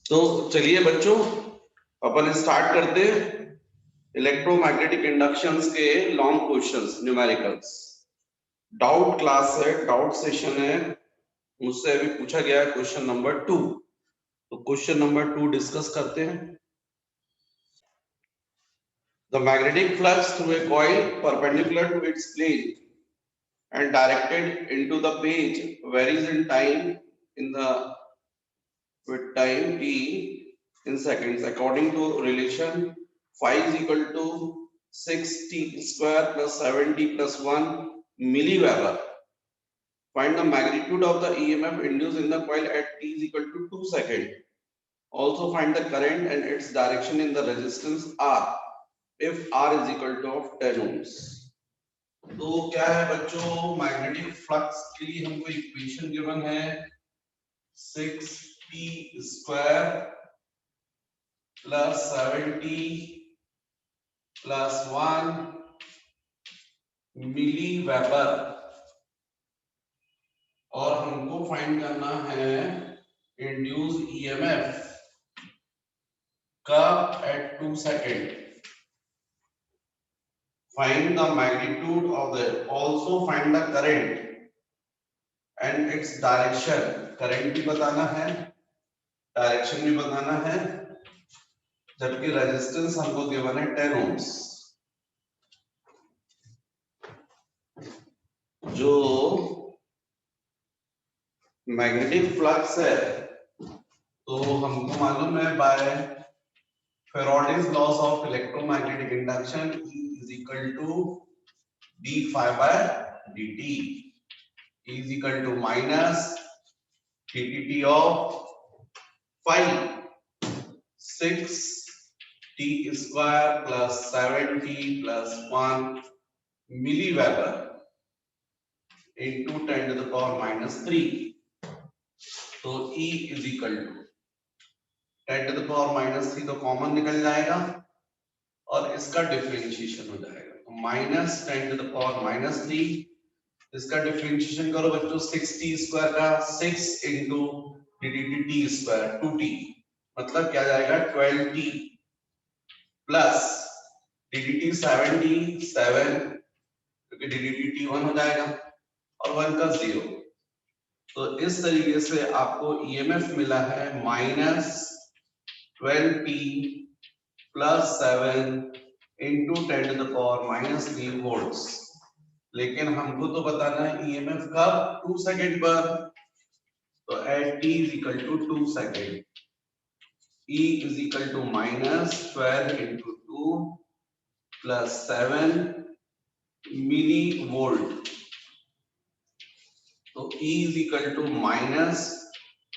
तो चलिए बच्चों, अपन स्टार्ट करते हैं इलेक्ट्रोमैग्नेटिक इंडक्शंस के long questions, numericals. Doubt class है, डाउट सेशन है। मुझसे अभी पूछा गया है क्वेश्चन नंबर 2, तो क्वेश्चन नंबर 2 डिस्कस करते हैं। The magnetic flux through a coil perpendicular to its plane and directed into the page varies in time in the with time t in seconds according to relation phi is equal to 6t square plus 7t plus 1 milliweber. Find the magnitude of the EMF induced in the coil at t is equal to 2 seconds. Also find the current and its direction in the resistance R if R is equal to of 10 ohms. तो क्या है बच्चों, magnetic flux के लिए हमको equation given है 6t square plus 7t plus 1 milli weber, और हमको फाइंड करना है इंड्यूस ईएमएफ कब at 2 second. Find the magnitude of the, also find the current and its direction. Current भी बताना है, डायरेक्शन भी बताना है, जबकि रेजिस्टेंस हमको गिवन है 10 ओम्स। जो मैग्नेटिक फ्लक्स है तो हमको मालूम है bye Faraday's laws of electromagnetic induction, E is equal to d phi by dt. E is equal to minus ddt of phi 6t square plus 7t plus 1 milliweber into 10 to the power minus 3. तो E is equal to 10 to the power minus 3 तो common निकल जाएगा और इसका differentiation हो जाएगा, तो minus 10 to the power minus 3। इसका डिफरेंशिएशन करो बच्चों, 6t स्क्वायर का 6 इंटू dt स्क्वायर 2t, मतलब क्या जाएगा 12t प्लस dt 7t 7, क्योंकि dt 1 हो जाएगा और 1 का 0। तो इस तरीके से आपको ईएमएफ मिला है minus 12t plus 7 into 10 to the power minus 3 volts. लेकिन हमको तो बताना है ईएमएफ कब, 2 सेकेंड पर। तो at t is equal to 2 second, E is equal to minus 12 into 2 plus 7 milli volt. तो E is equal to minus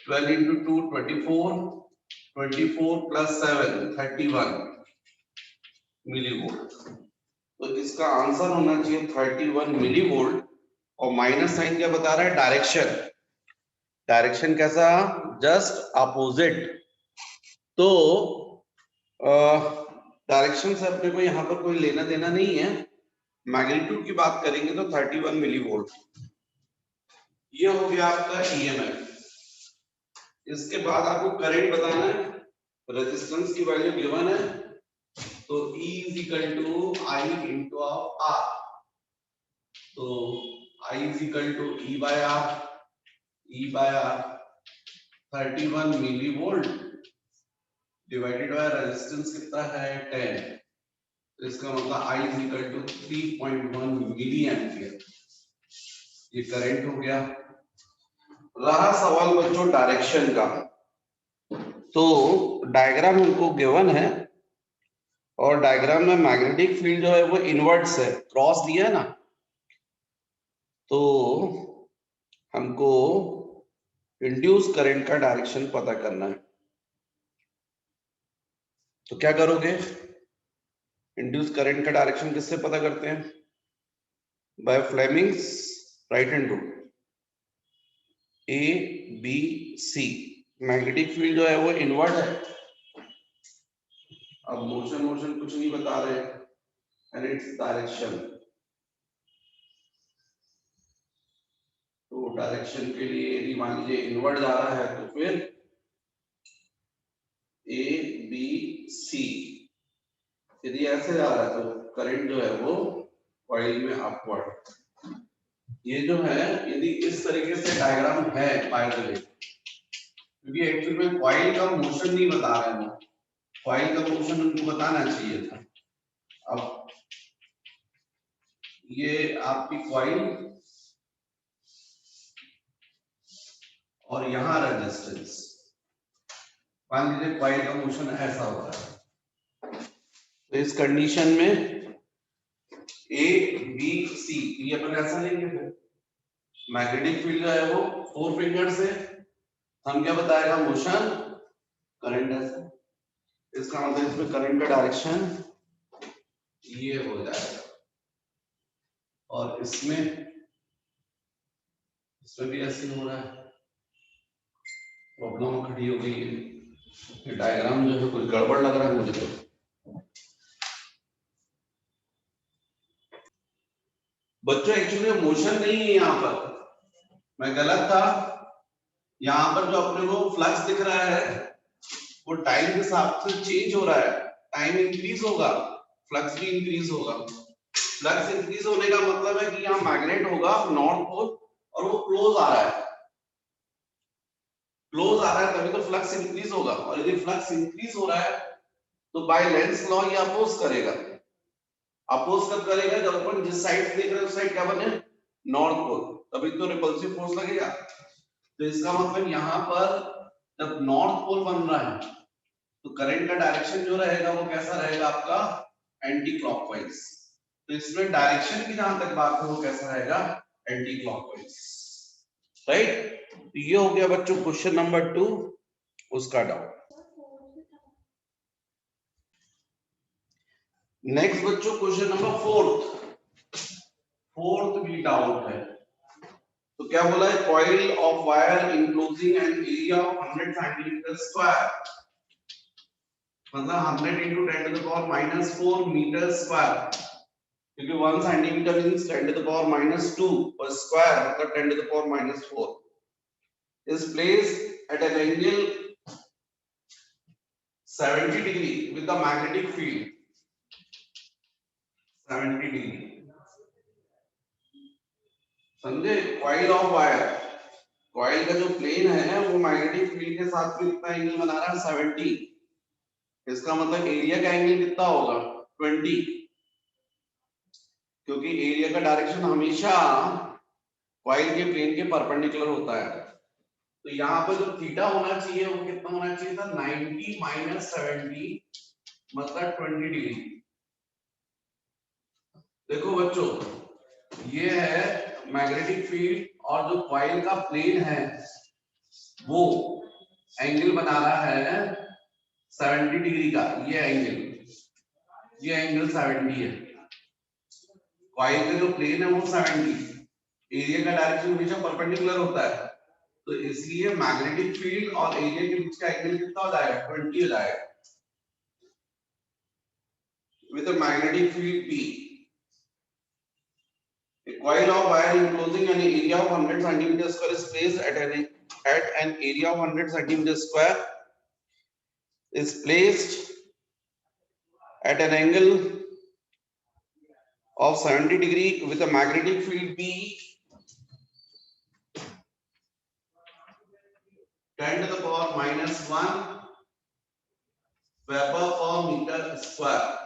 12 into 2 24, 24 plus 7 31 milli volt. तो इसका आंसर होना चाहिए 31 मिली वोल्ट। और माइनस साइन क्या बता रहा है, डायरेक्शन। डायरेक्शन कैसा, जस्ट अपोजिट। तो डायरेक्शन से अपने को यहाँ पर कोई लेना देना नहीं है। मैग्नीट्यूड की बात करेंगे तो 31 मिली वोल्ट, ये हो गया आपका ईएमएफ। इसके बाद आपको करंट बताना है, रेजिस्टेंस की वैल्यू गिवन है, तो E is equal to I into R. तो I is equal to E by R, E by R 31 millivolt divided by resistance कितना है 10, तो इसका मतलब I is equal to 3.1 milli ampere. ये करंट हो गया। रहा सवाल बच्चों डायरेक्शन का, तो डायग्राम हमको गिवन है और डायग्राम में मैग्नेटिक फील्ड जो है वो इनवर्ट्स है, क्रॉस दिया है ना, तो हमको इंड्यूस करंट का डायरेक्शन पता करना है। तो क्या करोगे, इंड्यूस करंट का डायरेक्शन किससे पता करते हैं, by Fleming's right hand rule, A B C. Magnetic field जो है वो इनवर्ट है। अब मोशन कुछ नहीं बता रहे, एंड इट्स डायरेक्शन। तो डायरेक्शन के लिए यदि मान लीजिए इनवर्ट जा रहा है तो फिर सी, यदि ऐसे जा रहा है तो करंट जो है वो कॉइल में अपवर्ड, ये जो है यदि इस तरीके से डायग्राम है बाय द वे, क्योंकि एक्चुअली में कॉइल का मोशन नहीं बता रहे हैं, कॉइल का मोशन उनको बताना चाहिए था। अब ये आपकी कॉइल और यहां रेजिस्टेंस, मान लीजिए कॉइल का मोशन ऐसा होता है, तो इस कंडीशन में ए बी सी, ये अपन ऐसा लेंगे, फिर मैग्नेटिक फील्ड जो है वो 4 फिंगर से हम क्या बताएगा, मोशन करंट ऐसे, इसका मतलब इसमें करंट का डायरेक्शन ये हो जाएगा, और इसमें भी ऐसे हो रहा है, प्रॉब्लम खड़ी हो गई है, ये डायग्राम जो है कुछ गड़बड़ लग रहा है मुझे तो। बच्चों एक्चुअली मोशन नहीं है यहाँ पर, मैं गलत था, यहाँ पर जो अपने को फ्लक्स दिख रहा है वो टाइम के हिसाब से चेंज हो रहा है, टाइम इंक्रीज होगा, फ्लक्स भी इंक्रीज होगा। फ्लक्स इंक्रीज होने का मतलब है कि यहाँ मैग्नेट होगा नॉर्थ पोल और वो क्लोज आ रहा है, क्लोज आ रहा है तभी तो फ्लक्स इंक्रीज होगा, और यदि फ्लक्स इंक्रीज हो रहा है तो बाय लेंस लॉ ये अपोज करेगा। अपोज कब करेगा, जब अपन जिस साइड देख रहे हैं उस साइड क्या बने, नॉर्थ पोल, तभी तो रिपल्सिव फोर्स लगेगा। तो इसका मतलब यहाँ पर जब नॉर्थ पोल बन रहा है तो करंट का डायरेक्शन जो रहेगा वो कैसा रहेगा आपका, एंटी क्लॉकवाइज। तो इसमें डायरेक्शन की जहां तक बात है वो कैसा रहेगा, एंटी क्लॉकवाइज, राइट। तो ये हो गया बच्चों क्वेश्चन नंबर 2 उसका डाउट। नेक्स्ट बच्चों क्वेश्चन नंबर 4th भी डाउट है। तो क्या बोला है, coil of wire enclosing an area of 100 centimetre square, मतलब 100 into 10 to the power minus 4 metre square, क्योंकि 1 centimetre means 10 to the power minus 2 और स्क्वायर मतलब 10 to the power minus 4, is placed at an angle 70 degree with the magnetic field 70 degree, समझे। Coil of wire, coil का जो plane है वो magnetic field के साथ में कितना एंगल बना रहा है, 70, इसका मतलब एरिया का एंगल कितना होगा, 20, क्योंकि एरिया का डायरेक्शन हमेशा कॉइल के प्लेन के परपेंडिकुलर होता है। तो यहाँ पर जो थीटा होना चाहिए वो कितना होना चाहिए था, 90 माइनस 70 मतलब 20 डिग्री। देखो बच्चों ये है मैग्नेटिक फील्ड और जो कॉइल का प्लेन है वो एंगल बना रहा है 70 डिग्री का, ये एंगल 70 है, कॉइल का जो प्लेन है वो 70, एरिया का डायरेक्शन हमेशा परपेंडिकुलर होता है, तो इसलिए मैग्नेटिक फील्ड और एरिया के बीच का एंगल कितना हो जाएगा, 20 हो जाएगा, with a magnetic field P. A coil of wire enclosing an area of 100 centimeter square is placed at an area of 100 centimeter square is placed at an angle of 70 degree with a magnetic field B 10 to the power minus 1 Weber per meter square.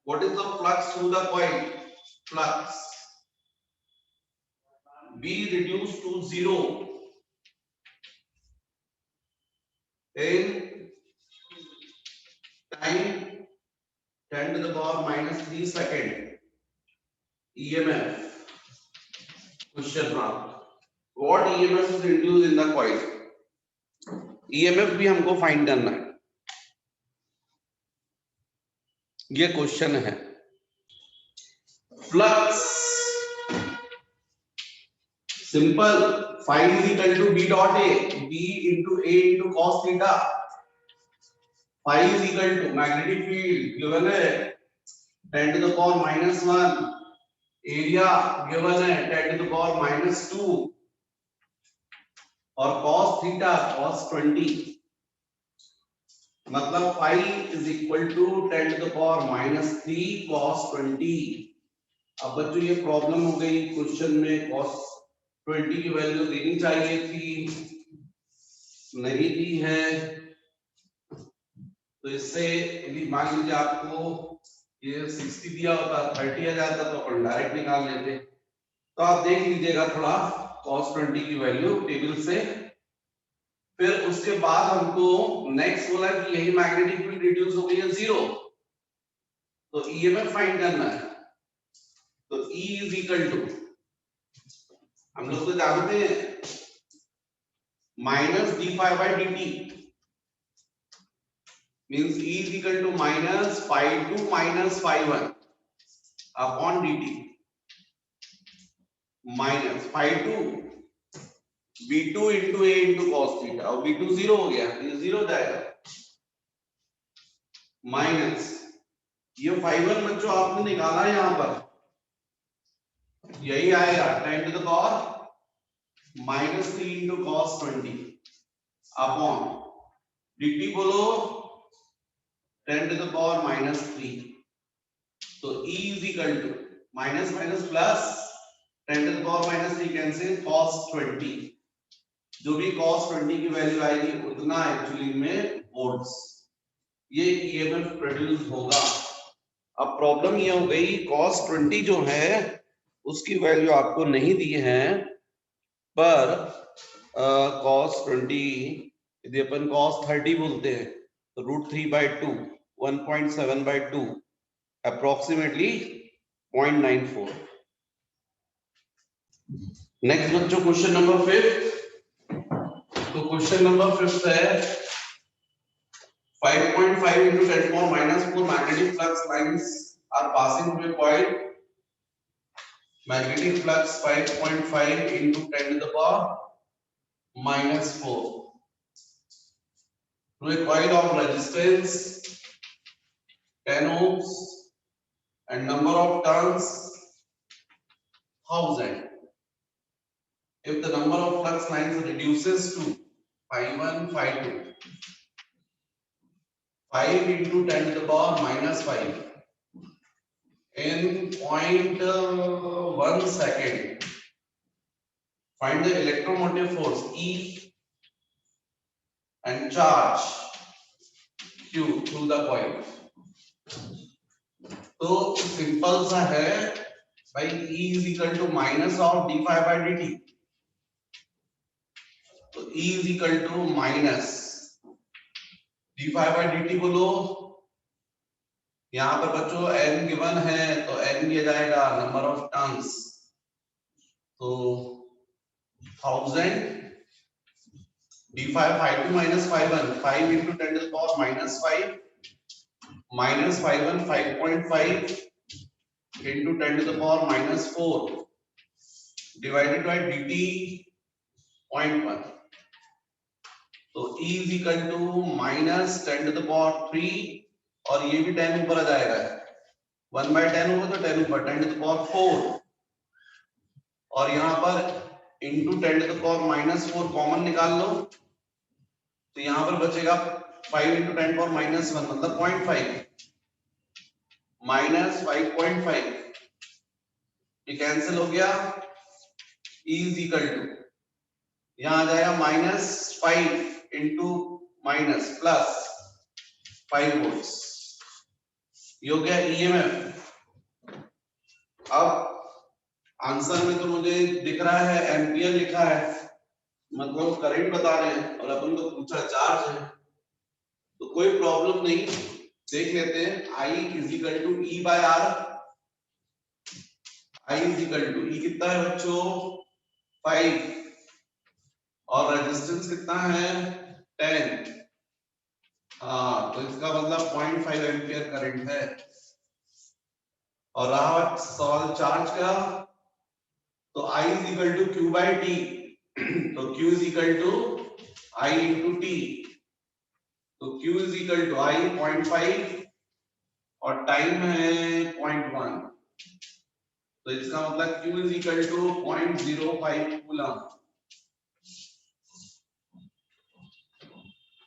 What is the flux through the coil? Flux B reduced to 0 in time 10 to the power minus 3 second. EMF question mark. What EMF is induced in the coil? EMF भी हमको find करना है, ये question है। Flux simple, phi is equal to B dot A, B into A into cos theta. Phi is equal to magnetic field given है 10 to the power minus 1, area given है 10 to the power minus 2 और cos theta cos 20, मतलब phi is equal to 10 to the power minus 3 cos 20। अब बच्चों ये problem हो गई, question में cos 20 की वैल्यू देनी चाहिए थी, नहीं दी है। तो इससे यदि मान लीजिए आपको ये 60 दिया होता, 30 आ जाता तो अपन डायरेक्ट निकाल लेते। तो आप देख लीजिएगा थोड़ा cos 20 की वैल्यू टेबल से। फिर उसके बाद हमको नेक्स्ट बोला कि यही मैग्नेटिक फील्ड रिड्यूस हो गई है 0, तो ईएमएफ फाइंड करना है। तो E इज इक्वल टू, हम लोग तो जानते हैं, minus D phi by D T, means E is equal to minus phi 2 minus phi 1 upon D T, minus phi 2 B2 into A into cos theta, और B2 0 हो गया, ये 0 जाएगा, माइनस ये फाई 1 बच्चों आपने निकाला है यहां पर, यही आएगा 10 to the power minus 3 into cos 20 upon dt बोलो 10 टू द पावर माइनस 3। तो E is equal to minus minus plus 10 to the power minus 3 cancel cos 20, जो भी cos 20 की वैल्यू आएगी उतना एक्चुअली में वोल्ट्स ये ईएमएफ प्रोड्यूस होगा। अब प्रॉब्लम ये हो गई cos 20 जो है उसकी वैल्यू आपको नहीं दी है, पर cos 20 यदि अपन cos 30 बोलते हैं तो √3/2 1.7/2 अप्रोक्सीमेटली 0.94। नेक्स्ट बच्चों क्वेश्चन नंबर 5। तो क्वेश्चन नंबर 5 है 5.5 into 10 to the power minus 4 magnetic flux lines are passing through a coil. Magnetic flux 5.5 into 10 to the power minus 4 through a coil of resistance 10 ohms and number of turns 1000. If the number of flux lines reduces to phi 1, phi 2, 5 into 10 to the power minus 5 in 0.1 second, find the electromotive force E and charge Q through the coil. तो simple सा है भाई, E is equal to minus of d phi by dt। तो E is equal to minus d phi by dt बोलो, यहाँ पर बच्चों n given है तो n दिया जाएगा नंबर ऑफ टर्न्स, तो 1000 d phi phi 2 minus phi 1 5 into 10 to the power minus 5 minus phi 1 5.5 into 10 to the power minus 4 divided by dt 0.1। तो E is equal to minus 10 to the power 3 और ये भी 10 ऊपर आ जाएगा, 1/10 होगा तो 10 ऊपर 10 to the power 4 और यहाँ पर into 10 to the power minus 4 common निकाल लो, तो यहाँ पर बचेगा 5 into 10 power minus 1 मतलब 0.5 minus 5.5, ये कैंसिल हो गया। E is equal to यहाँ आ जाएगा minus 5 into minus plus 5 volts, ये हो गया ईएमएफ। अब आंसर में तो मुझे दिख रहा है एम्पियर लिखा है, मतलब करंट बता रहे हैं, और अपन को पूछा चार्ज है, तो कोई प्रॉब्लम नहीं, देख लेते हैं। I is equal to E by R, I is equal to E कितना है बच्चों 5 और रेजिस्टेंस कितना है 10, हाँ तो इसका मतलब 0.5 एम्पियर करंट है। और रहा सवाल चार्ज का, तो I is equal to Q by T, तो Q is equal to I into T, तो Q is equal to I 0.5 और टाइम है 0.1, तो इसका मतलब Q is equal to 0.05 coulomb.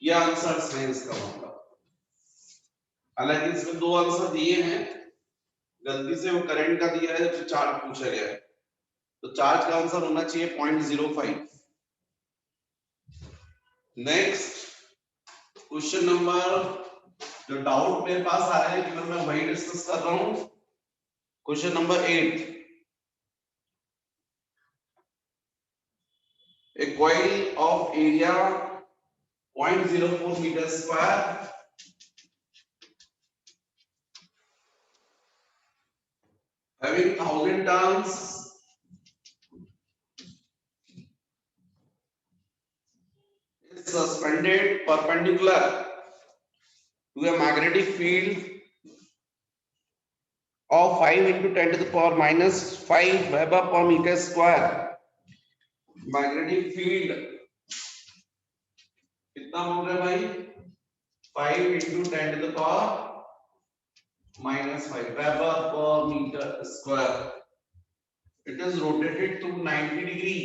ये आंसर है इसका मतलब। हालांकि इसमें दो आंसर दिए हैं, गलती से वो करंट का दिया है जो चार्ज पूछा गया है, तो चार्ज का आंसर होना चाहिए 0.05। नेक्स्ट क्वेश्चन नंबर, जो डाउट मेरे पास आ रहा है कि मैं वही डिस्कस कर रहा हूं। Question number 8, a coil of area 0.04 meter square having 1000 turns is suspended perpendicular to a magnetic field of 5 into 10 to the power minus 5 Weber per meter square। Magnetic field कितना बोल रहे भाई, 5 into 10 to the power minus 5 Weber per meter square। It is rotated to 90 degree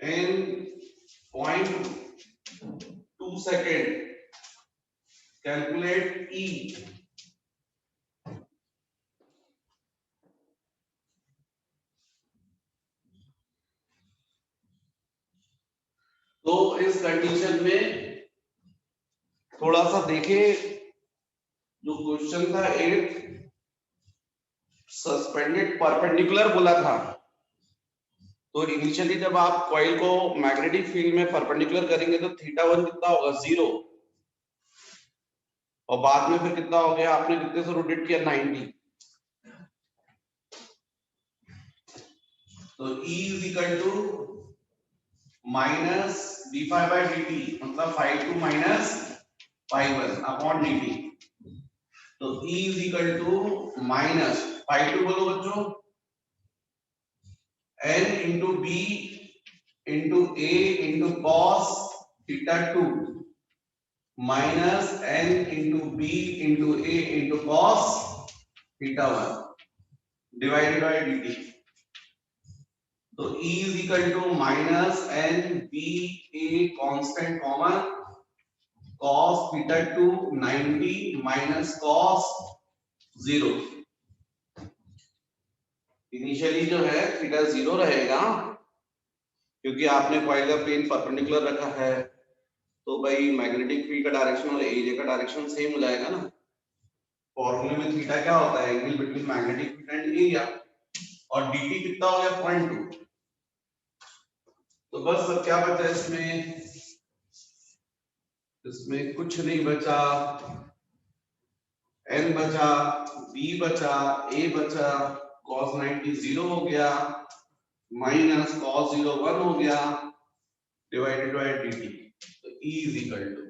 in 0.2 second। Calculate E। तो इस condition में थोड़ा सा देखें, जो क्वेश्चन था 8, सस्पेंडेड परपेंडिकुलर बोला था, तो इनिशियली जब आप कॉइल को मैग्नेटिक फील्ड में परपेंडिकुलर करेंगे तो θ1 कितना होगा, 0, और बाद में फिर कितना हो गया, आपने कितने से रोटेट किया, 90। तो E is equal to minus d5/dt, मतलब 5 माइनस 5 अपॉन dt। तो E is equal to minus 5 बोलो बच्चों, n into b into a into cos θ2 minus n into b into a into cos θ1 divided by dt। तो E is equal to minus n b a constant common cos θ2 90 minus cos 0। Initially जो है theta 0 रहेगा, क्योंकि आपने coil का plane perpendicular रखा है, तो भाई मैग्नेटिक फील्ड का डायरेक्शन और एरिया का डायरेक्शन सेम हो जाएगा ना। फॉर्मूले में थीटा क्या होता है, angle between magnetic field and area, और dt कितना हो गया, 0.2। तो बस अब क्या बचा इसमें, इसमें कुछ नहीं बचा, n बचा, b बचा, a बचा, cos 90 0 हो गया, माइनस cos 0 1 हो गया, डिवाइडेड बाय dt। तो E is equal to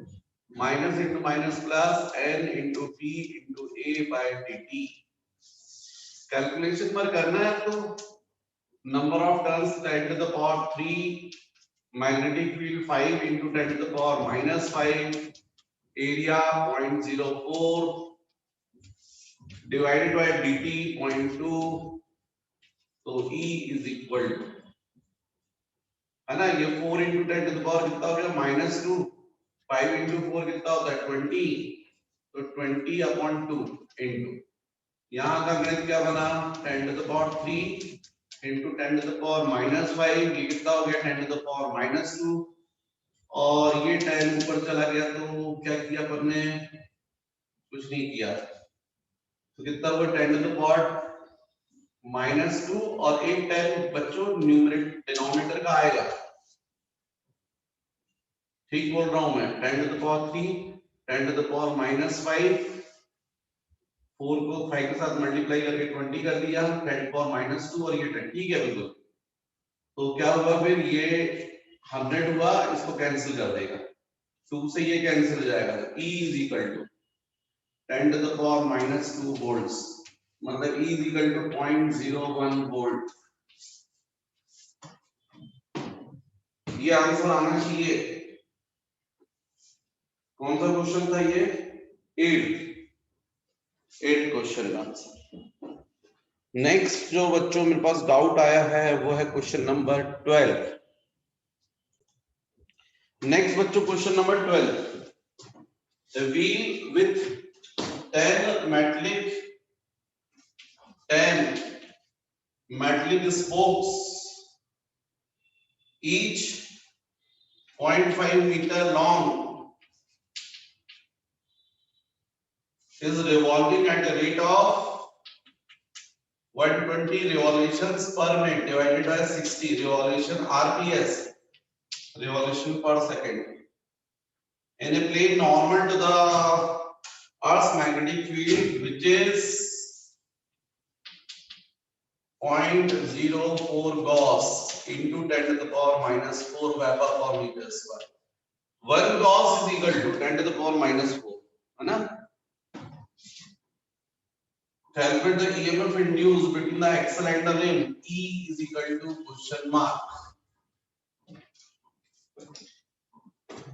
minus into minus plus n into p into a by dt। Calculation पर करना है तो number of turns 10 to the power 3, magnetic field 5 into 10 to the power minus 5, area 0.04 divided by dt 0.2। तो E is equal to, है ना, ये 4 into 10 to the power कितना हो गया, -2, 5 इंटू 4 कितना होता है, 20, तो 20 अपॉन 2 इंटू, यहाँ का गणित क्या बना, 10 to the power 3 into 10 to the power -5, ये कितना हो गया, 10 टू द पावर -2, और ये 10 ऊपर चला गया, तो क्या किया अपन ने, कुछ नहीं किया, तो कितना हुआ 10 टू द पावर -2, और एक 10 बच्चों न्यूमरेटर डिनोमिनेटर का आएगा, ठीक बोल रहा हूं मैं, 10 to the power 3, 10 to the power -5, 4 को 5 के साथ मल्टीप्लाई करके 20 कर दिया, 10 टू पावर -2, और ये 10, ठीक है बिल्कुल। तो क्या हुआ फिर, ये 100 हुआ, इसको कैंसिल कर देगा, 2 से ये कैंसिल हो जाएगा। E is equal to 10 to the power -2 volts, मतलब E is equal to 0.01 volt. ये आंसर आना चाहिए। कौन सा क्वेश्चन था ये, 8 क्वेश्चन का आंसर। नेक्स्ट जो बच्चों मेरे पास डाउट आया है वो है क्वेश्चन नंबर 12। नेक्स्ट बच्चों question number 12, A wheel with 10 metallic spokes, each 0.5 meter long, is revolving at a rate of 120 revolutions per minute divided by 60 revolution RPS, revolution per second, in a plane normal to the Earth's magnetic field, which is 0.04 Gauss into 10 to the power minus 4 Weber per meter square. 1 Gauss is equal to 10 to the power minus 4, है ना? Calculate the EMF induced between the axle and the rim. E is equal to question mark.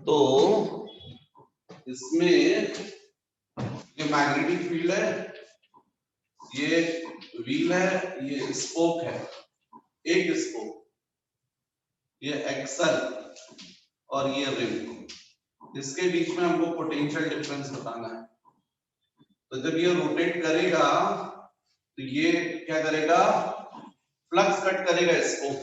तो इसमें ये magnetic field है, ये wheel है, ये spoke है, एक स्पोक, ये एक्सल और ये रिम, इसके बीच में हमको पोटेंशियल डिफरेंस बताना है। तो जब ये रोटेट करेगा तो ये क्या करेगा, फ्लक्स कट करेगा स्पोक,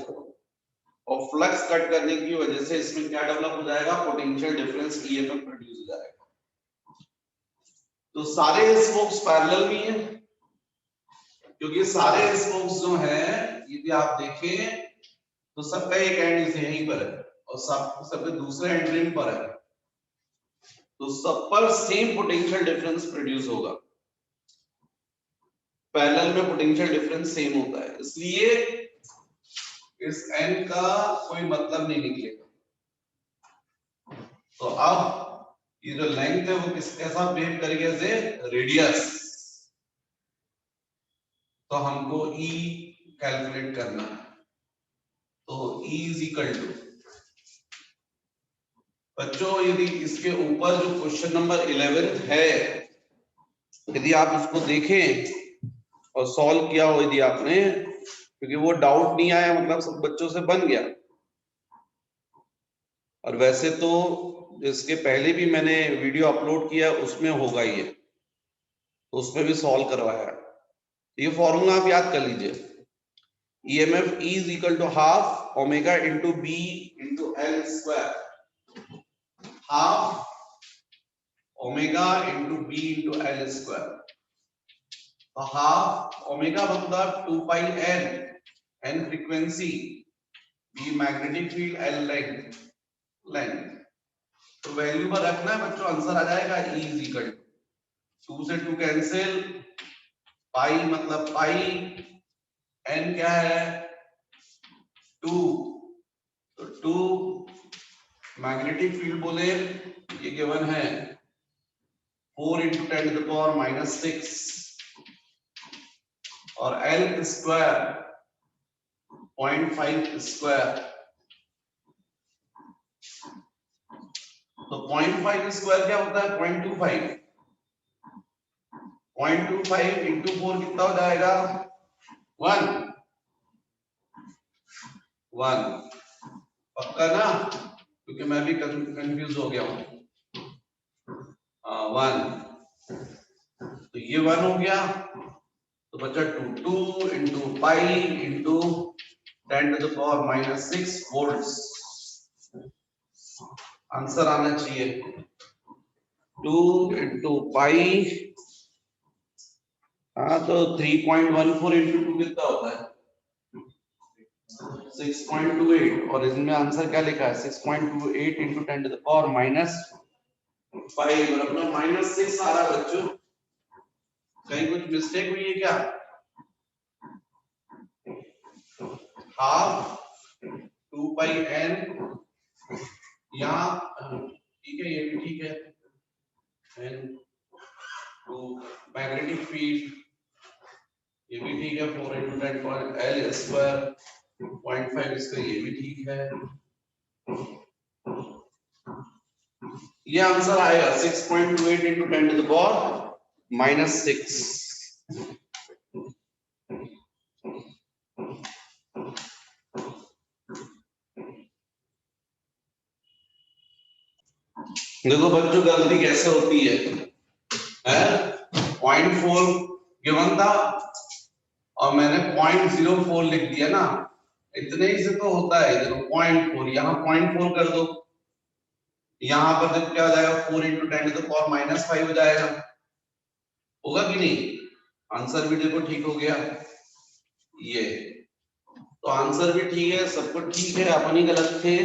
और फ्लक्स कट करने की वजह से इसमें क्या डेवलप हो जाएगा, पोटेंशियल डिफरेंस ईएमएफ प्रोड्यूस हो जाएगा। तो सारे स्पोक्स पैरेलल भी हैं, क्योंकि सारे स्पोक्स जो हैं, यदि आप देखें तो सबका एक एंड इसे यहीं पर है और सबके दूसरे एंड रिम पर है, तो सब पर सेम पोटेंशियल डिफरेंस प्रोड्यूस होगा। पैरेलल में पोटेंशियल डिफरेंस सेम होता है, इसलिए इस एन का कोई मतलब नहीं निकलेगा। तो अब ये जो लेंथ है वो किसके साथ बिहेव करेगी, एज ए रेडियस। तो हमको E कैलकुलेट करना है, तो E इज इक्वल टू, बच्चों यदि इसके ऊपर जो क्वेश्चन नंबर 11 है, यदि आप इसको देखें और सॉल्व किया हो यदि आपने, क्योंकि वो डाउट नहीं आया मतलब सब बच्चों से बन गया। और वैसे तो इसके पहले भी मैंने वीडियो अपलोड किया, उसमें होगा ये, तो उसमें भी सॉल्व करवाया। ये फॉर्मूला आप याद कर लीजिए, EMF E is equal to half omega into B into L square, half omega into B into L square। तो हाफ ओमेगा मतलब 2 पाई n frequency, B magnetic field, L length. तो वैल्यू पर रखना है बच्चों, आंसर आ जाएगा E इज इक्वल टू 2 से 2 cancel, पाई मतलब पाई, n क्या है 2, तो 2 मैग्नेटिक फील्ड बोले ये गिवन है 4 into 10 to the power minus 6, और L स्क्वायर 0.5 स्क्वायर, तो 0.5 स्क्वायर क्या होता है 0.25, 0.25 into 4 कितना हो जाएगा 1, पक्का ना, क्योंकि मैं भी कंफ्यूज हो गया हूं। 1, तो ये 1 हो गया, तो बचा 2 into pi into 10 to the power minus 6 volts। Answer आना चाहिए 2 into पाई, हाँ तो 3.14 into 2 कितना होता है 6.28, और इसमें आंसर क्या लिखा है 6.28 into 10 to the power minus 5, और अपना minus 6 आ रहा है बच्चों, कहीं कुछ मिस्टेक हुई है क्या, हाफ 2 पाई n, यहाँ ठीक है, ये भी ठीक है, n to मैग्नेटिक फील्ड ये भी ठीक है, 4 into 10 point L स्क्वायर 0.5 इसका ये भी ठीक है, ये आंसर आएगा 6.28 into 10 to the power minus 6। देखो बच्चों गलती कैसे होती है 0.4 गिवन था और मैंने 0.04 लिख दिया ना, इतने ही से तो होता है। देखो 0.4 यहाँ 0.4 कर दो, यहाँ पर जब क्या हो जाएगा 4 इंटू 10⁻⁻5 हो जाएगा, होगा कि नहीं? आंसर भी देखो ठीक हो गया ये, तो आंसर भी ठीक है, सब कुछ ठीक है, अपन ही गलत थे,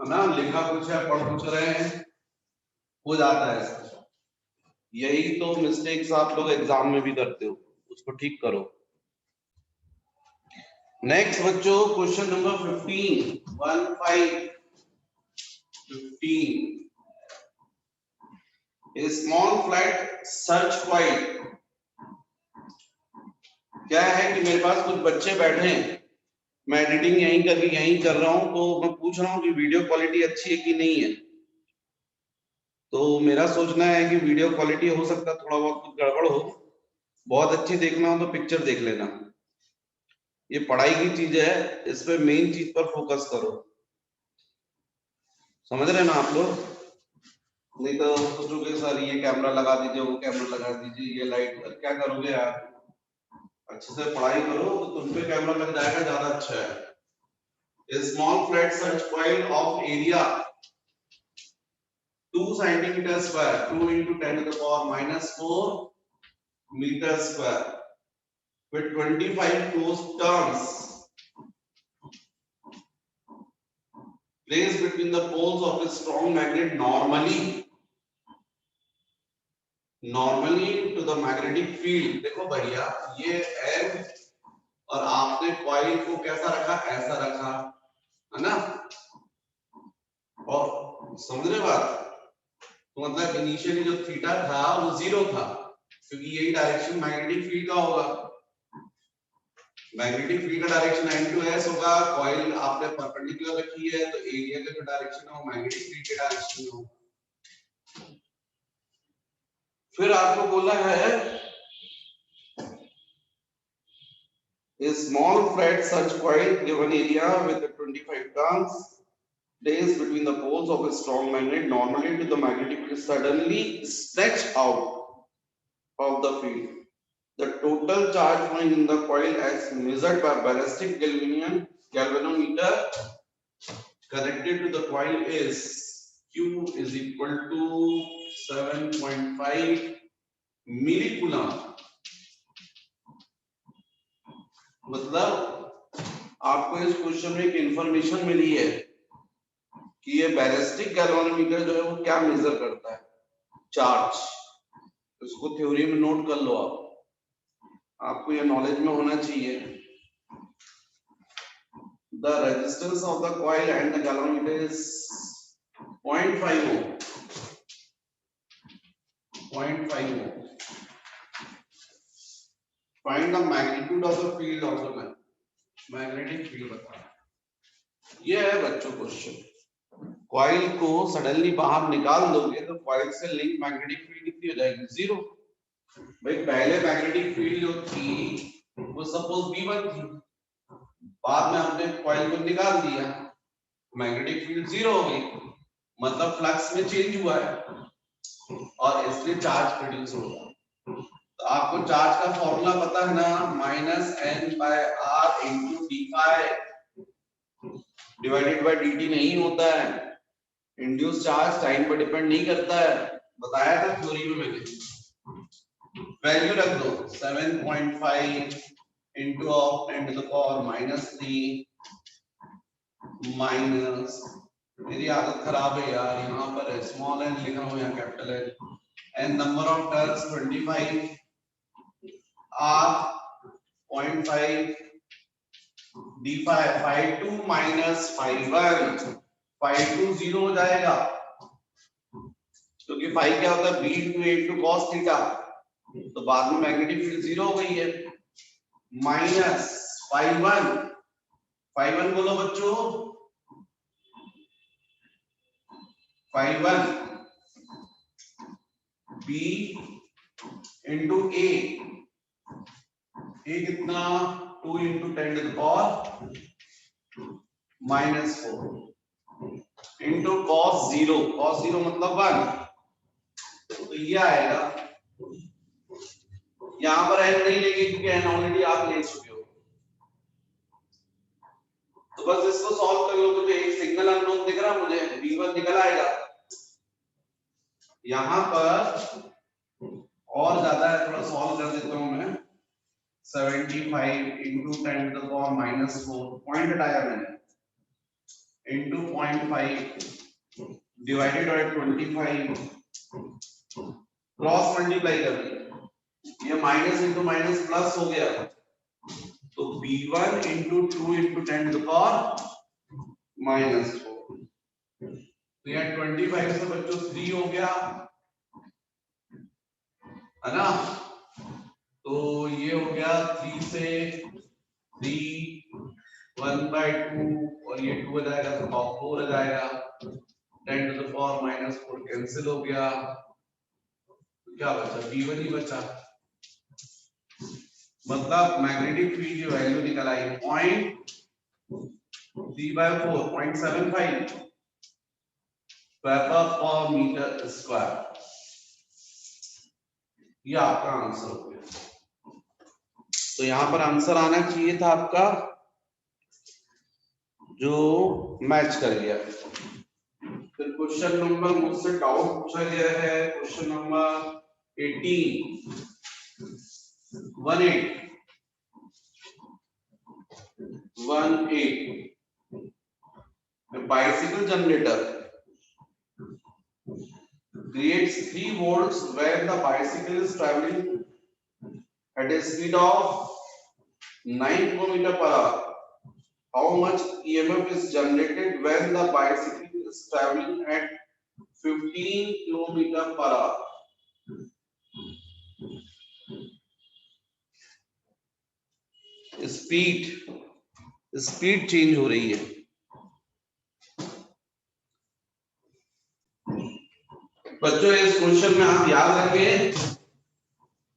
है ना? लिखा कुछ है, पढ़ कुछ रहे हैं, हो जाता है ऐसा। यही तो मिस्टेक्स आप लोग एग्जाम में भी करते हो, उसको ठीक करो। नेक्स्ट बच्चों question number 15 A small flat search coil। क्या है कि मेरे पास कुछ बच्चे बैठे हैं, मैं एडिटिंग यहीं कर रहा हूं, तो मैं पूछ रहा हूं कि वीडियो क्वालिटी अच्छी है कि नहीं है। तो मेरा सोचना है कि वीडियो क्वालिटी हो सकता है थोड़ा बहुत कुछ गड़बड़ हो, बहुत अच्छी देखना हो तो पिक्चर देख लेना। ये पढ़ाई की चीज है, इस पे मेन चीज पर फोकस करो, समझ रहे ना आप लोग? नहीं तो सोचोगे सर ये कैमरा लगा दीजिए, वो कैमरा लगा दीजिए, ये लाइट, क्या करोगे यार? अच्छे से पढ़ाई करो तो तुम पे कैमरा लग जाएगा, ज्यादा अच्छा है। A small flat search coil of area 2 centimeter square, 2 into 10⁻⁻4 meter square with 25 closed turns placed between the poles of a strong magnet normally to the magnetic field। देखो भैया ये M और आपने कॉइल को कैसा रखा, ऐसा रखा, है ना? और समझ रहे बात? तो मतलब इनिशियली जो थीटा था वो 0 था, क्योंकि यही डायरेक्शन मैग्नेटिक फील्ड का होगा। मैग्नेटिक फील्ड का डायरेक्शन n/s होगा, कॉइल आपने परपेंडिकुलर रखी है तो एरिया का जो डायरेक्शन है वो मैग्नेटिक फील्ड के डायरेक्शन में होगा। फिर आपको बोला है a small flat search coil given area with 25 turns placed between the poles of a strong magnet normally to the magnetic field suddenly stretch out of the field। The total charge flowing in the coil as measured by ballistic galvanometer connected to the coil is Q is equal to 7.5 मिलीकूलम। मतलब आपको इस question में एक information मिली है कि ये ballistic galvanometer जो है वो क्या मेजर करता है, चार्ज। इसको थ्योरी में नोट कर लो आपको ये नॉलेज में होना चाहिए। The resistance of the coil and the galvanometer is 0.5 ohm। 0.5 ohm। Find the magnitude of the field of the magnetic field बताना। ये है बच्चों क्वेश्चन। कॉइल को सडनली बाहर निकाल दोगे तो कॉइल से लिंक मैग्नेटिक फील्ड कितनी हो जाएगी, 0। भाई पहले मैग्नेटिक फील्ड जो थी वो सपोज V1 थी, बाद में हमने कॉइल को निकाल दिया, मैग्नेटिक फील्ड 0 हो गई, मतलब फ्लक्स में चेंज हुआ है और इसलिए चार्ज प्रोड्यूस होगा। तो आपको चार्ज का फॉर्मूला पता है ना, -n/r × d divided by dt नहीं होता है। इंड्यूस चार्ज टाइम पर डिपेंड नहीं करता है, बताया था थ्योरी में मैंने। वैल्यू रख दो 7.5 into of 10⁻³ माइनस, मेरी आदत खराब है यार, यहाँ पर स्मॉल n लिखा हूँ, यहाँ capital N, and number of turns 25 r 0.5 d5 5/2 minus 5/1 5/2 0 हो जाएगा, क्योंकि 5 क्या होता है b × a × cos थीटा, तो बाद में मैग्नेटिक फील्ड 0 हो गई है, माइनस 5/1 बोलो बच्चों, 5/1 b × a कितना 2 × 10⁻⁻⁴, इंटू cos 0 मतलब 1, तो ये आएगा। यहाँ पर n नहीं लेंगे क्योंकि n ऑलरेडी आप ले चुके हो, तो बस इसको सॉल्व कर लो। तो एक सिग्नल अननोन दिख रहा मुझे, v1 निकल आएगा। यहाँ पर और ज्यादा है, थोड़ा सॉल्व कर देता हूँ मैं। 75 into 10 to the power -4, point हटाया मैंने, into 0.5 divided by 25, cross multiply कर दिया, ये माइनस इंटू माइनस प्लस हो गया, तो b1 into 2 into 10 to the power -4, तो यहाँ 25 से बच्चों 3 हो गया है ना। तो ये हो गया 3 से 3 1/2, और ये 2 हो जाएगा तो 4 हो जाएगा, 10 टू द पावर -4 कैंसिल हो गया, तो क्या बचा, b1 ही बचा। मतलब मैग्नेटिक फील्ड की वैल्यू निकल आई 0.3/4, 0.75 वेपर पर मीटर स्क्वायर। ये आपका आंसर हो गया। तो यहां पर आंसर आना चाहिए था आपका जो मैच कर गया। फिर क्वेश्चन नंबर मुझसे डाउट पूछा गया है, question number 18 a bicycle generator creates 3 volts when the bicycle is traveling at a speed of 9 km per hour. How much EMF is generated when the bicycle is traveling at 15 km per hour? Speed change हो रही है। बच्चों इस question में आप याद रखें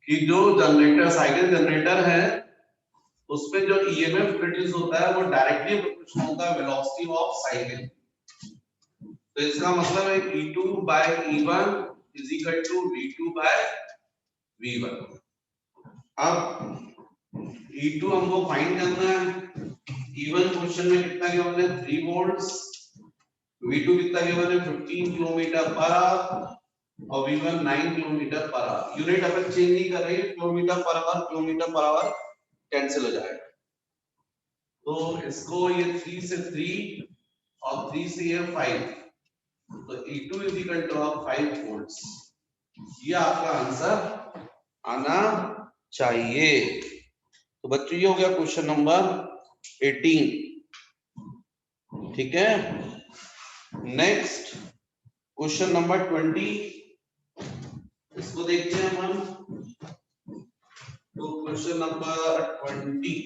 कि जो जनरेटर, साइकिल जनरेटर है, उसमें जो ईएमएफ प्रोड्यूस होता है वो डायरेक्टली प्रोपोर्शनल होता है वेलोसिटी ऑफ साइकिल। तो इसका मतलब है E2 by E1 is equal to V2 by V1। अब E2 हमको फाइंड करना है। E1 क्वेश्चन में कितना गिवन है, 3 वोल्ट्स। V2 कितना गिवन है, 15 किलोमीटर पर आवर, और V1 9 kilometre per hour. Unit अपन चेंज नहीं कर रहे, किलोमीटर पर आवर कैंसिल हो जाएगा। तो इसको ये 3 से 3 और 3 से ये 5, तो E2 is equal to 5 volts। ये आपका आंसर आना चाहिए। तो बच्चों ये हो गया क्वेश्चन नंबर 18, ठीक है। नेक्स्ट क्वेश्चन नंबर 20, इसको देखते हैं हम। तो question number 20,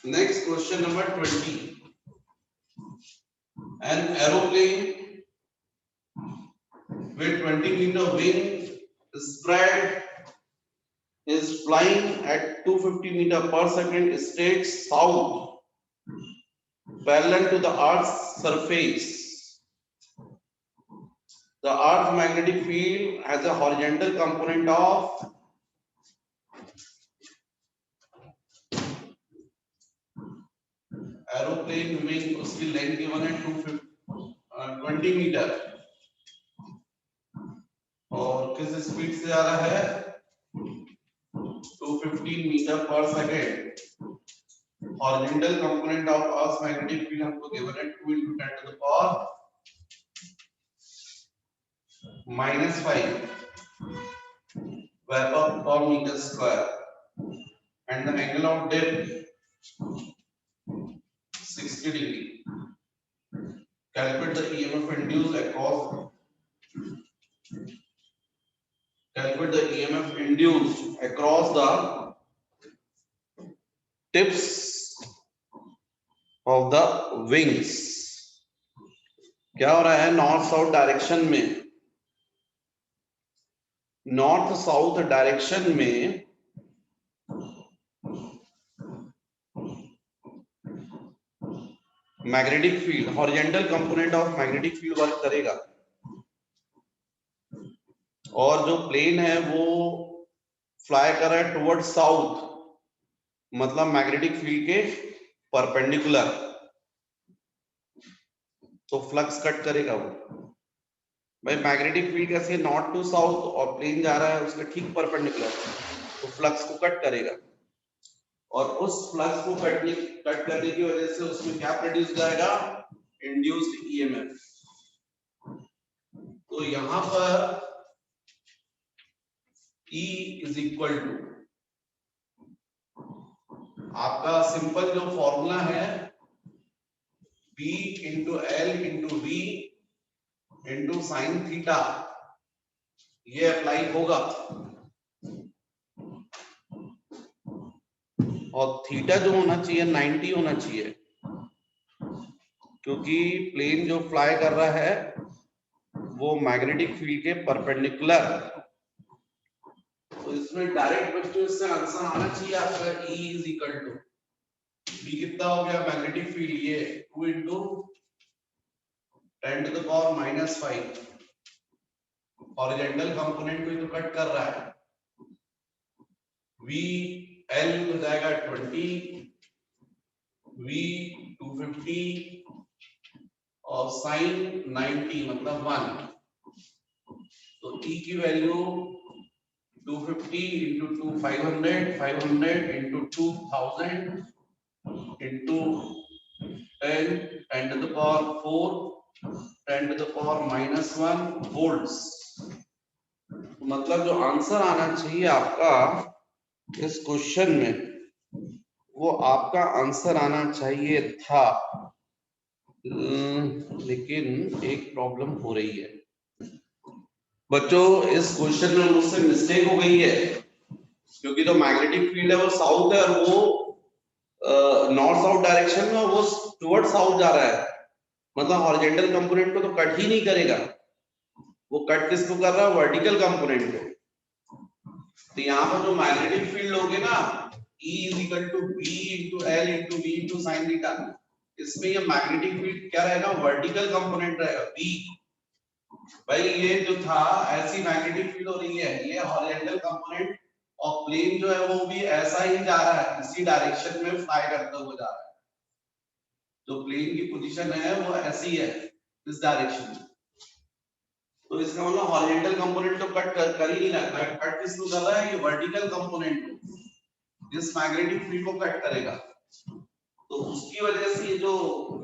next question number 20, an aeroplane with 20-meter wing spread is flying at 250 meter per second straight south parallel to the earth's surface. The earth's magnetic field has a horizontal component of aeroplane wing, उसकी length given है 20 metre, और किस speed से जा रहा है, 215 metre per second. Horizontal component of earth magnetic field हमको given है 2 × 10 to the power -5 weber per metre square, and the angle of depth 60 degree. Calculate the EMF induced across the tips of the wings. क्या हो रहा है north south direction में, north south direction में magnetic field, horizontal component of magnetic field work करेगा और जो plane है वो फ्लाई कर रहा है टुवर्ड साउथ, मतलब मैग्नेटिक फील्ड के परपेंडिकुलर, तो फ्लक्स कट करेगा वो। भाई मैग्नेटिक फील्ड कैसे नॉर्थ टू साउथ और प्लेन जा रहा है उसके ठीक परपेंडिकुलर, तो फ्लक्स को कट करेगा और उस फ्लक्स को कट करने की वजह से उसमें क्या प्रोड्यूस जाएगा, इंड्यूस्ड ईएमएफ। तो यहां पर E इज इक्वल टू आपका सिंपल जो फॉर्मूला है B into L into V into sine theta, ये अप्लाई होगा और थीटा जो होना चाहिए 90 होना चाहिए, क्योंकि प्लेन जो फ्लाई कर रहा है वो मैग्नेटिक फील्ड के परपेंडिकुलर। तो इसमें डायरेक्ट बच्चों इससे आंसर आना चाहिए आपका E is equal to B कितना हो गया मैग्नेटिक फील्ड, ये 2 into 10 to the power -5, horizontal component को तो कट कर रहा है, V L हो जाएगा 20, V 250 और साइन 90 मतलब 1, तो E की value 250 into 2 500, 500 into 2000 into 10 to the power 4, 10 to the power -1 volts. मतलब जो आंसर आना चाहिए आपका इस क्वेश्चन में वो आपका आंसर आना चाहिए था, लेकिन एक प्रॉब्लम हो रही है बच्चों, इस क्वेश्चन में मुझसे मिस्टेक हो गई है, क्योंकि जो मैग्नेटिक फील्ड है वो साउथ है और वो नॉर्थ साउथ डायरेक्शन में, वो टुवर्ड साउथ जा रहा है, मतलब हॉरिजॉन्टल कंपोनेंट को तो कट ही नहीं करेगा, वो कट किसको कर रहा है, वर्टिकल कंपोनेंट को। तो यहाँ पर जो मैग्नेटिक फील्ड होगे ना E is equal to B into L into V into sine theta, इसमें ये मैग्नेटिक फील्ड क्या रहेगा, वर्टिकल कंपोनेंट रहेगा B। भाई ये जो था ऐसी मैग्नेटिक फील्ड हो रही है, ये हॉरिजॉन्टल कंपोनेंट और प्लेन जो है वो भी ऐसा ही जा रहा है, इसी डायरेक्शन में फ्लाई करते हुए जा रहा है, जो प्लेन की पोजीशन है वो ऐसी है इस डायरेक्शन में। तो इसका मतलब हॉरिजॉन्टल कंपोनेंट तो कट कर ही नहीं रहा है, कट किसको कर रहा है, ये वर्टिकल कंपोनेंट को, जिस मैग्नेटिक फील्ड को कट करेगा। तो उसकी वजह से ये जो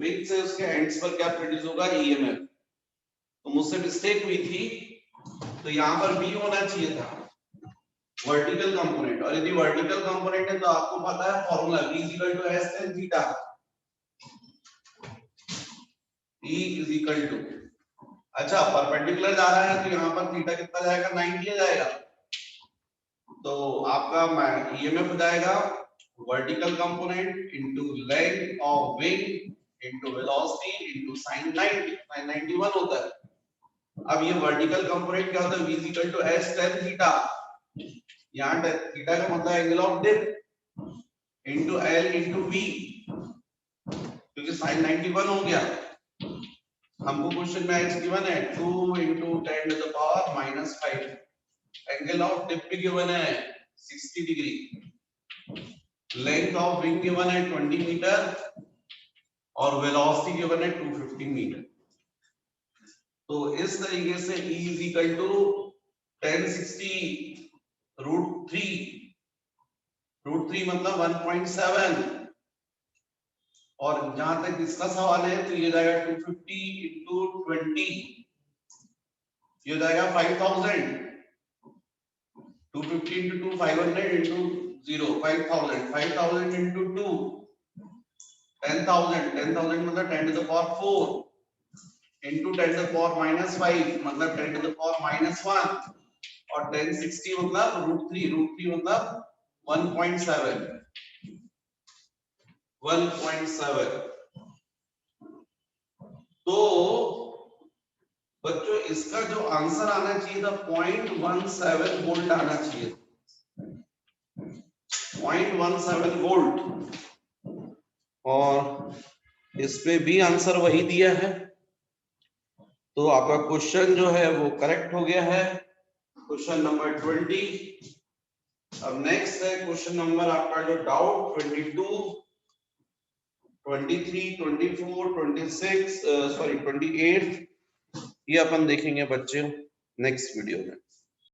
विंग्स है उसके एंड्स पर क्या प्रोड्यूस होगा, ईएमएफ। तो मुझसे मिस्टेक हुई थी, तो यहाँ पर B होना चाहिए था वर्टिकल कंपोनेंट, और यदि वर्टिकल कंपोनेंट है तो आपको पता है formula B equal to S tan theta, E is equal to, अच्छा परपेंडिकुलर जा रहा है तो यहाँ पर थीटा कितना जाएगा, 90 जाएगा, तो आपका ईएमएफ हो जाएगा vertical component into length of wing into velocity into sin 90, sin 91 होता है। अब ये वर्टिकल कंपोनेंट क्या होता है, v equal to s tan theta, यहाँ थीटा का मतलब angle of dip into l into v, क्योंकि sin 91 हो गया। हमको क्वेश्चन में x गिवन है 2 into 10 to the power -5, angle of dip भी गिवन है 60 degree, length of wing given है 20 मीटर और वेलोसिटी गिवन है 250 मीटर। तो इस तरीके से E इज इक्वल टू 1060 √3 मतलब 1.7, और जहां तक इसका सवाल है तो ये जाएगा 250 इंटू 20, ये हो जाएगा 5000, 250 इंटू 2 500 इंटू 0 5000, 5000 इंटू 2 10,000, 10,000 मतलब 10 to the power 4 into 10 to the power -5 मतलब 10 टू द पावर -1, और 1060 मतलब √3 मतलब 1.7 1.7। तो इसका जो आंसर आना चाहिए था 0.17 वोल्ट आना चाहिए, 0.17 वोल्ट, और इस पे भी आंसर वही दिया है। तो आपका क्वेश्चन जो है वो करेक्ट हो गया है, क्वेश्चन नंबर 20। अब नेक्स्ट है क्वेश्चन नंबर आपका जो डाउट 22, 23, 24, 26 सॉरी 28, ये अपन देखेंगे बच्चों नेक्स्ट वीडियो में।